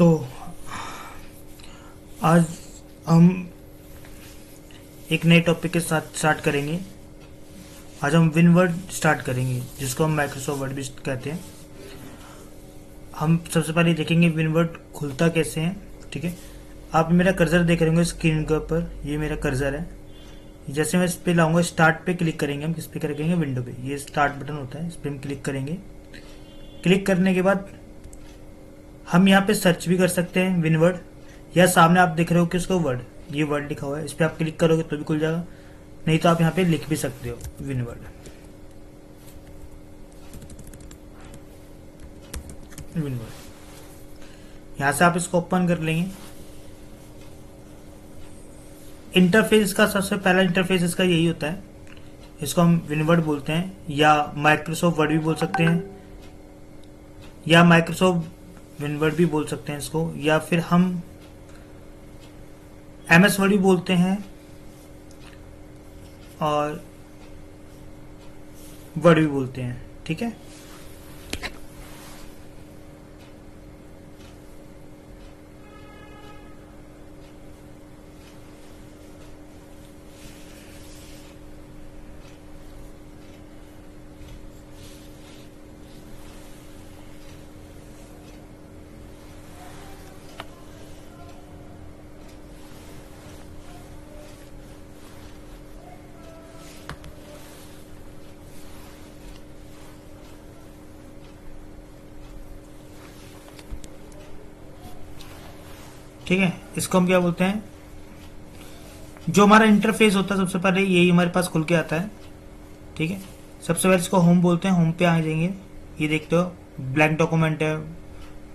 तो आज हम एक नए टॉपिक के साथ स्टार्ट करेंगे। आज हम विनवर्ड स्टार्ट करेंगे, जिसको हम माइक्रोसॉफ्ट वर्ड भी कहते हैं। हम सबसे पहले देखेंगे विनवर्ड खुलता कैसे है। ठीक है, आप मेरा कर्सर देख रहे होंगे स्क्रीन के ऊपर, ये मेरा कर्सर है। जैसे मैं इस पे लाऊंगा, स्टार्ट पे क्लिक करेंगे हम, किस पे करेंगे, विंडो पे। ये स्टार्ट बटन होता है, इस पे हम क्लिक करेंगे। क्लिक करने के बाद हम यहाँ पे सर्च भी कर सकते हैं विनवर्ड, या सामने आप देख रहे हो कि उसको वर्ड, ये वर्ड लिखा हुआ है, इस पे आप क्लिक करोगे तो भी खुल जाएगा। नहीं तो आप यहाँ पे लिख भी सकते हो विनवर्ड। विनवर्ड यहाँ से आप इसको ओपन कर लेंगे। इंटरफेस का सबसे पहला इंटरफेस इसका यही होता है। इसको हम विनवर्ड बोलते हैं, या माइक्रोसॉफ्ट वर्ड भी बोल सकते हैं, या माइक्रोसॉफ्ट विनवर्ड भी बोल सकते हैं इसको, या फिर हम एमएस वर्ड भी बोलते हैं और वर्ड भी बोलते हैं। ठीक है, ठीक है। इसको हम क्या बोलते हैं, जो हमारा इंटरफेस होता है सबसे पहले यही हमारे पास खुल के आता है। ठीक है, सबसे पहले इसको होम बोलते हैं। होम पे आ जाएंगे, ये देखते हो ब्लैंक डॉक्यूमेंट है,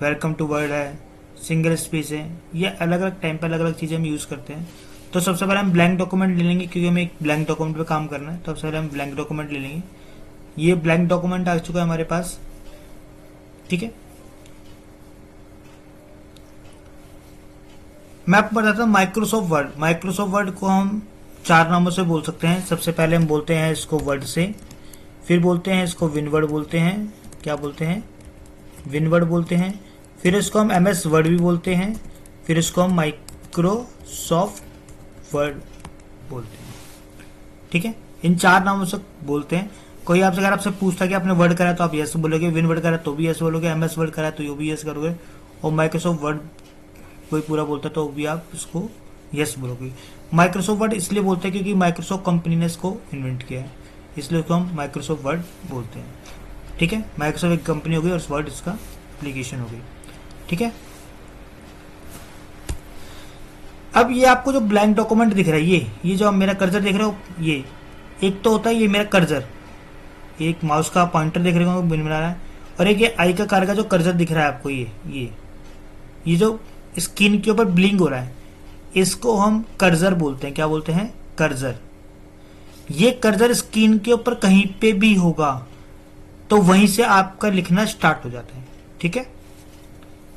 वेलकम टू वर्ड है, सिंगल स्पेस है। ये अलग अलग टाइम पे अलग अलग चीजें हम यूज करते हैं। तो सबसे पहले हम ब्लैंक डॉक्यूमेंट ले लेंगे, क्योंकि हमें एक ब्लैंक डॉक्यूमेंट पे काम करना है। तो सबसे पहले हम ब्लैंक डॉक्यूमेंट ले लेंगे। ये ब्लैंक डॉक्यूमेंट आ चुका है हमारे पास। ठीक है, मैं आपको बताता हूँ माइक्रोसॉफ्ट वर्ड। माइक्रोसॉफ्ट वर्ड को हम चार नामों से बोल सकते हैं। सबसे पहले हम बोलते हैं इसको वर्ड से, फिर बोलते हैं इसको विनवर्ड बोलते हैं। क्या बोलते हैं, विनवर्ड बोलते हैं। फिर इसको हम एमएस वर्ड भी बोलते हैं। फिर इसको हम माइक्रोसॉफ्ट वर्ड बोलते हैं। ठीक है, इन चार नामों से बोलते हैं। कोई आपसे अगर आपसे पूछता है कि आपने वर्ड करा तो आप यस बोलोगे, विनवर्ड करा तो भी यस बोलोगे, एमएस वर्ड करा तो ये भी यस करोगे, और माइक्रोसॉफ्ट वर्ड कोई पूरा बोलता है तो भी आप इसको यस बोलोगे। माइक्रोसॉफ्ट वर्ड इसलिए बोलते हैं क्योंकि माइक्रोसॉफ्ट कंपनी ने इसको इन्वेंट किया है, इसलिए उसको हम माइक्रोसॉफ्ट वर्ड बोलते हैं। ठीक है, माइक्रोसॉफ्ट एक कंपनी हो गई और वर्ड इसका एप्लीकेशन हो गई। ठीक है, अब ये आपको जो ब्लैंक डॉक्यूमेंट दिख रहा है, ये जो आप मेरा कर्सर देख रहे हो, ये एक तो होता है ये मेरा कर्सर, एक माउस का पॉइंटर देख रहे हो बना रहा है, और एक ये आई का कार का जो कर्सर दिख रहा है आपको, ये जो स्क्रीन के ऊपर ब्लिंक हो रहा है, इसको हम कर्सर बोलते हैं। क्या बोलते हैं, कर्सर। ये कर्सर स्क्रीन के ऊपर कहीं पे भी होगा तो वहीं से आपका लिखना स्टार्ट हो जाता है। ठीक है,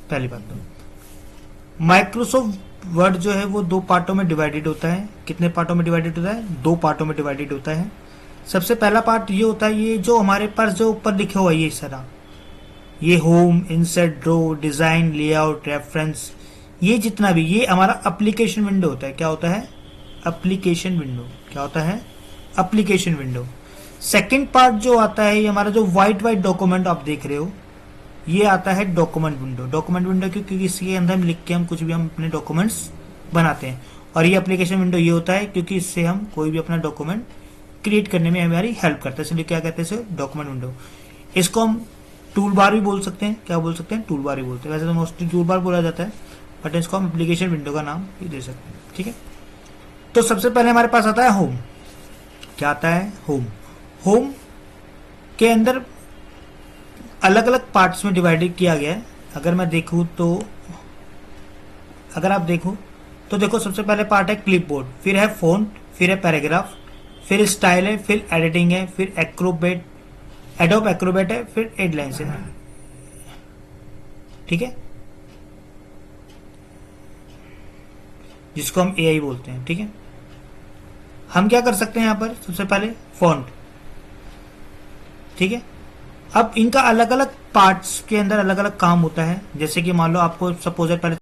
पहली बात तो माइक्रोसॉफ्ट वर्ड जो है वो दो पार्टों में डिवाइडेड होता है। कितने पार्टों में डिवाइडेड होता है, दो पार्टों में डिवाइडेड होता है। सबसे पहला पार्ट ये होता है, ये जो हमारे पास जो ऊपर लिखा हुआ है, ये सारा, ये home, insert, draw, design, layout, reference, ये जितना भी, ये हमारा एप्लीकेशन विंडो होता है। क्या होता है, एप्लीकेशन विंडो। क्या होता है, एप्लीकेशन विंडो। सेकंड पार्ट जो आता है, ये हमारा जो व्हाइट डॉक्यूमेंट आप देख रहे हो, ये आता है डॉक्यूमेंट विंडो। डॉक्यूमेंट विंडो क्योंकि इसके अंदर हम लिख के हम कुछ भी हम अपने डॉक्यूमेंट्स बनाते हैं। और ये एप्लीकेशन विंडो ये होता है क्योंकि इससे हम कोई भी अपना डॉक्यूमेंट क्रिएट करने में हमारी हेल्प करता है, इसलिए क्या कहते हैं इसे, डॉक्यूमेंट विंडो। इसको हम टूल बार भी बोल सकते हैं। क्या बोल सकते हैं, टूल बार भी बोलते हैं। वैसे तो मोस्टली टूल बार बोला जाता है, बट इसको हम एप्लीकेशन विंडो का नाम भी दे सकते हैं। ठीक है, तो सबसे पहले हमारे पास आता है होम। क्या आता है, होम। होम के अंदर अलग अलग पार्ट्स में डिवाइडेड किया गया है। अगर मैं देखूं तो, अगर आप देखो तो देखो, सबसे पहले पार्ट है क्लिपबोर्ड, फिर है फोंट, फिर है पैराग्राफ, फिर स्टाइल है, फिर एडिटिंग है, फिर एक्रोबेट, एडोब एक्रोबेट है, फिर हेडलाइंस है। ठीक है, जिसको हम एआई बोलते हैं। ठीक है, हम क्या कर सकते हैं यहाँ पर, सबसे पहले फॉन्ट। ठीक है, अब इनका अलग अलग पार्ट्स के अंदर अलग अलग काम होता है। जैसे कि मान लो आपको सपोज पहले